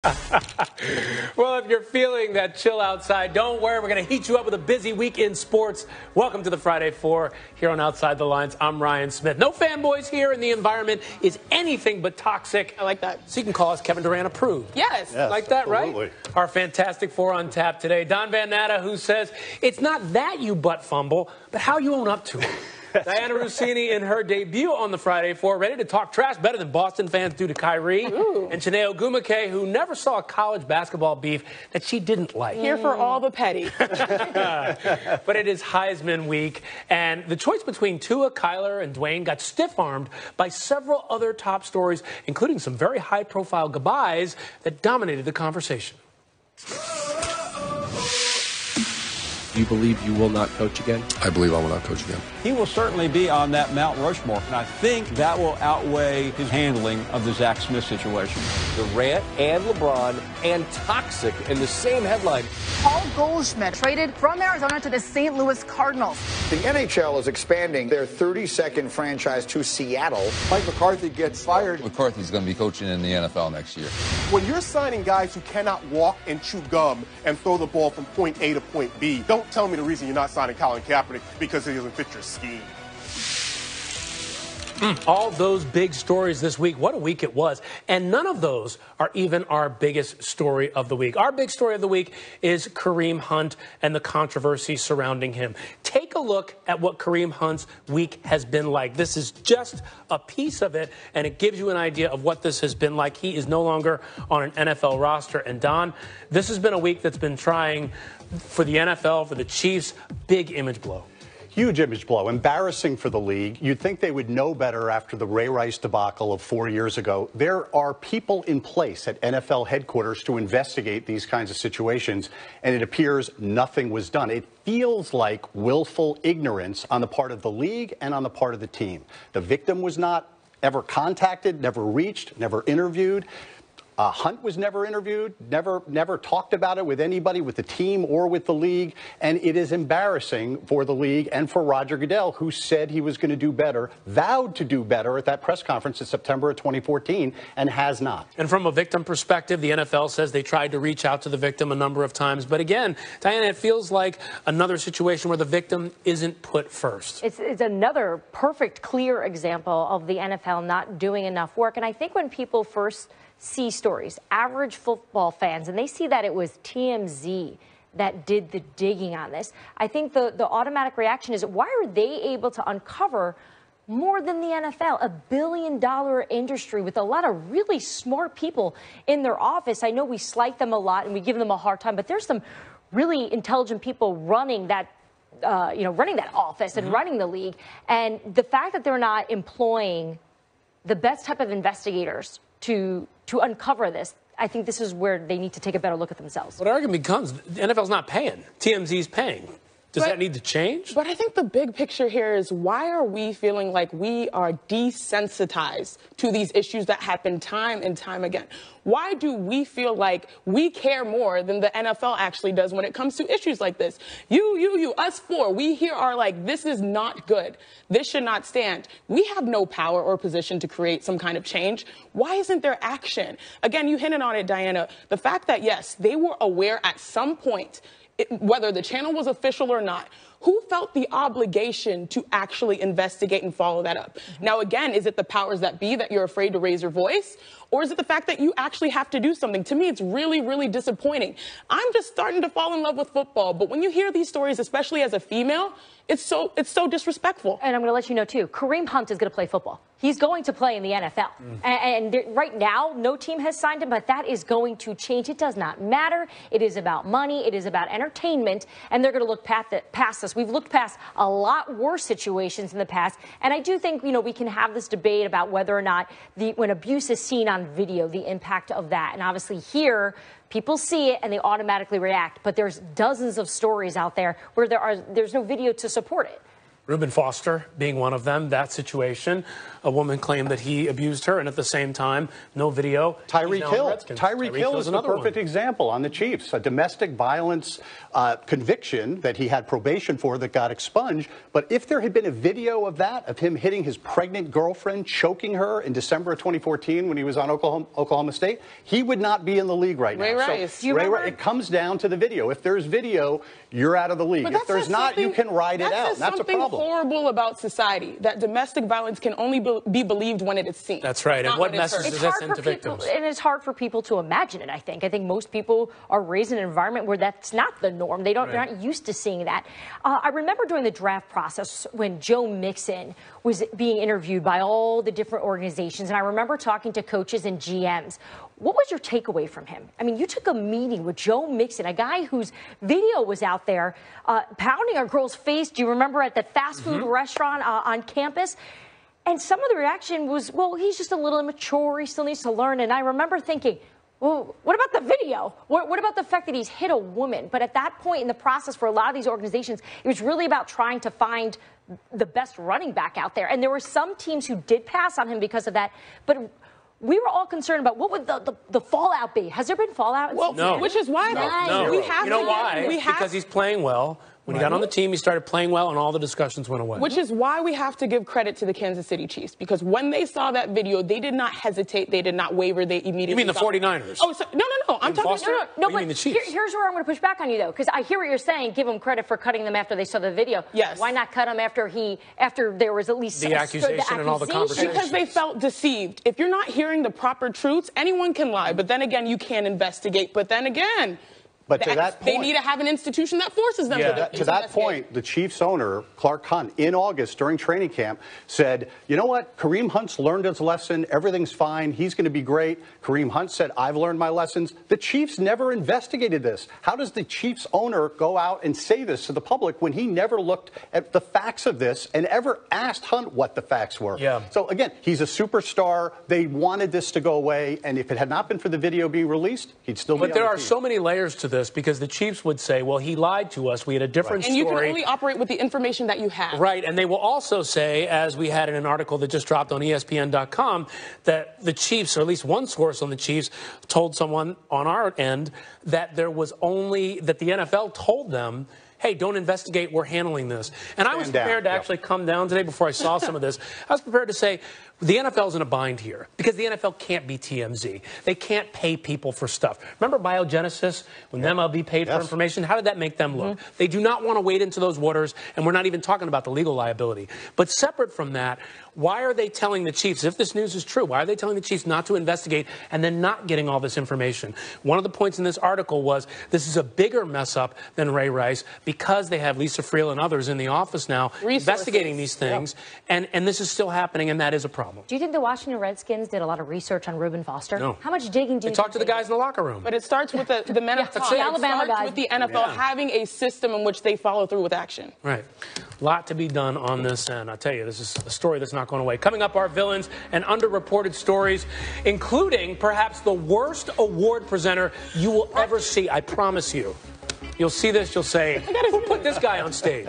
Well, if you're feeling that chill outside, don't worry. We're going to heat you up with a busy week in sports. Welcome to the Friday Four here on Outside the Lines. I'm Ryan Smith. No fanboys here, and the environment is anything but toxic. I like that. So you can call us Kevin Durant approved. Yes. Like that, absolutely. Right? Our fantastic four on tap today. Don Van Natta, who says, it's not that you butt fumble, but how you own up to it. Diana Rossini in her debut on the Friday Four, ready to talk trash better than Boston fans do to Kyrie. Ooh. And Chineo Gumake, who never saw a college basketball beef that she didn't like. Here for all the petty. But it is Heisman week, and the choice between Tua, Kyler, and Dwayne got stiff-armed by several other top stories, including some very high-profile goodbyes that dominated the conversation. Do you believe you will not coach again? I believe I will not coach again. He will certainly be on that Mount Rushmore, and I think that will outweigh his handling of the Zach Smith situation. Durant and LeBron and toxic in the same headline. Paul Goldschmidt traded from Arizona to the St. Louis Cardinals. The NHL is expanding their 32nd franchise to Seattle. Mike McCarthy gets fired. McCarthy's going to be coaching in the NFL next year. When you're signing guys who cannot walk and chew gum and throw the ball from point A to point B, don't tell me the reason you're not signing Colin Kaepernick because he doesn't fit your scheme. All those big stories this week. What a week it was. And none of those are even our biggest story of the week. Our big story of the week is Kareem Hunt and the controversy surrounding him. Take a look at what Kareem Hunt's week has been like. This is just a piece of it, and it gives you an idea of what this has been like. He is no longer on an NFL roster. And Don, this has been a week that's been trying for the NFL, for the Chiefs, big image blow. Huge image blow. Embarrassing for the league. You'd think they would know better after the Ray Rice debacle of 4 years ago. There are people in place at NFL headquarters to investigate these kinds of situations, and it appears nothing was done. It feels like willful ignorance on the part of the league and on the part of the team. The victim was not ever contacted, never reached, never interviewed. Hunt was never interviewed, never talked about it with anybody, with the team or with the league. And it is embarrassing for the league and for Roger Goodell, who said he was going to do better, vowed to do better at that press conference in September of 2014, and has not. And from a victim perspective, the NFL says they tried to reach out to the victim a number of times. But again, Diana, it feels like another situation where the victim isn't put first. It's another perfect, clear example of the NFL not doing enough work. And I think when people first see stories, average football fans, and they see that it was TMZ that did the digging on this, I think the automatic reaction is, why are they able to uncover more than the NFL, $1 billion industry with a lot of really smart people in their office? I know we slight them a lot and we give them a hard time, but there's some really intelligent people running that running that office and running the league. And the fact that they're not employing the best type of investigators to uncover this, I think this is where they need to take a better look at themselves. What argument becomes, the NFL's not paying. TMZ's paying. Does that need to change? But I think the big picture here is, why are we feeling like we are desensitized to these issues that happen time and time again? Why do we feel like we care more than the NFL actually does when it comes to issues like this? You, us four, we here are like, this is not good. This should not stand. We have no power or position to create some kind of change. Why isn't there action? Again, you hinted on it, Diana. The fact that, yes, they were aware at some point, whether the channel was official or not, who felt the obligation to actually investigate and follow that up? Now, again, is it the powers that be that you're afraid to raise your voice? Or is it the fact that you actually have to do something? To me, it's really, really disappointing. I'm just starting to fall in love with football. But when you hear these stories, especially as a female, it's so disrespectful. And I'm going to let you know, too, Kareem Hunt is going to play football. He's going to play in the NFL. And right now, no team has signed him, but that is going to change. It does not matter. It is about money. It is about entertainment. And they're going to look past this. We've looked past a lot worse situations in the past. And I do think, we can have this debate about whether or not when abuse is seen on video, the impact of that. And obviously here, people see it and they automatically react. But there's dozens of stories out there where there's no video to support it. Reuben Foster being one of them, that situation. A woman claimed that he abused her, and at the same time, no video. Tyreek Hill is the perfect example on the Chiefs. A domestic violence conviction that he had probation for that got expunged. But if there had been a video of that, of him hitting his pregnant girlfriend, choking her in December of 2014 when he was on Oklahoma State, he would not be in the league right now. Ray Rice. So it comes down to the video. If there's video, you're out of the league. If there's not, you can ride it out. That's a problem. Something horrible about society, that domestic violence can only be believed when it is seen. That's right. And what message does that send to victims? And it's hard for people to imagine it, I think. I think most people are raised in an environment where that's not the norm. They're not used to seeing that. I remember during the draft process when Joe Mixon was being interviewed by all the different organizations, and I remember talking to coaches and GMs. What was your takeaway from him? I mean, you took a meeting with Joe Mixon, a guy whose video was out there pounding a girl's face. Do you remember at that fast food restaurant on campus? And some of the reaction was, well, he's just a little immature. He still needs to learn. And I remember thinking, well, what about the video? What about the fact that he's hit a woman? But at that point in the process for a lot of these organizations, it was really about trying to find the best running back out there. And there were some teams who did pass on him because of that. But we were all concerned about what would the fallout be. Has there been fallout? Well, no. Which is why we have you know why? Because he's playing well. When he got on the team, he started playing well, and all the discussions went away. Which is why we have to give credit to the Kansas City Chiefs, because when they saw that video, they did not hesitate. They did not waver. They immediately. You mean the 49ers? Oh, no. I'm talking. No, but the Chiefs? Here's where I'm going to push back on you, though, because I hear what you're saying. Give them credit for cutting them after they saw the video. Yes. Why not cut them after there was at least the accusation and all the conversations? Because they felt deceived. If you're not hearing the proper truths, anyone can lie. But then again, you can't investigate. But then again. But to that point, they need to have an institution that forces them to that point, the Chiefs owner, Clark Hunt, in August during training camp said, you know what, Kareem Hunt's learned his lesson. Everything's fine. He's going to be great. Kareem Hunt said, I've learned my lessons. The Chiefs never investigated this. How does the Chiefs owner go out and say this to the public when he never looked at the facts of this and ever asked Hunt what the facts were? Yeah. So, again, he's a superstar. They wanted this to go away. And if it had not been for the video being released, he'd still be on the team. But there are so many layers to this, because the Chiefs would say, well, he lied to us. We had a different story. And you can only operate with the information that you have. Right. And they will also say, as we had in an article that just dropped on ESPN.com, that the Chiefs, or at least one source on the Chiefs, told someone on our end that there was only that the NFL told them, hey, don't investigate, we're handling this. And I was prepared to actually come down today before I saw some of this. I was prepared to say, the NFL's in a bind here because the NFL can't be TMZ. They can't pay people for stuff. Remember Biogenesis, when the MLB paid for information? How did that make them look? They do not want to wade into those waters, and we're not even talking about the legal liability. But separate from that, why are they telling the Chiefs, if this news is true, why are they telling the Chiefs not to investigate and then not getting all this information? One of the points in this article was this is a bigger mess up than Ray Rice because they have Lisa Friel and others in the office now investigating these things, and this is still happening, and that is a problem. Do you think the Washington Redskins did a lot of research on Reuben Foster? No. How much digging do you talk to the guys in the locker room? But it starts with the men of talk. The Alabama guys. With the NFL having a system in which they follow through with action. Right. A lot to be done on this end. I tell you, this is a story that's not going away. Coming up, our villains and underreported stories, including perhaps the worst award presenter you will ever see. I promise you. You'll see this, you'll say, who put this guy on stage?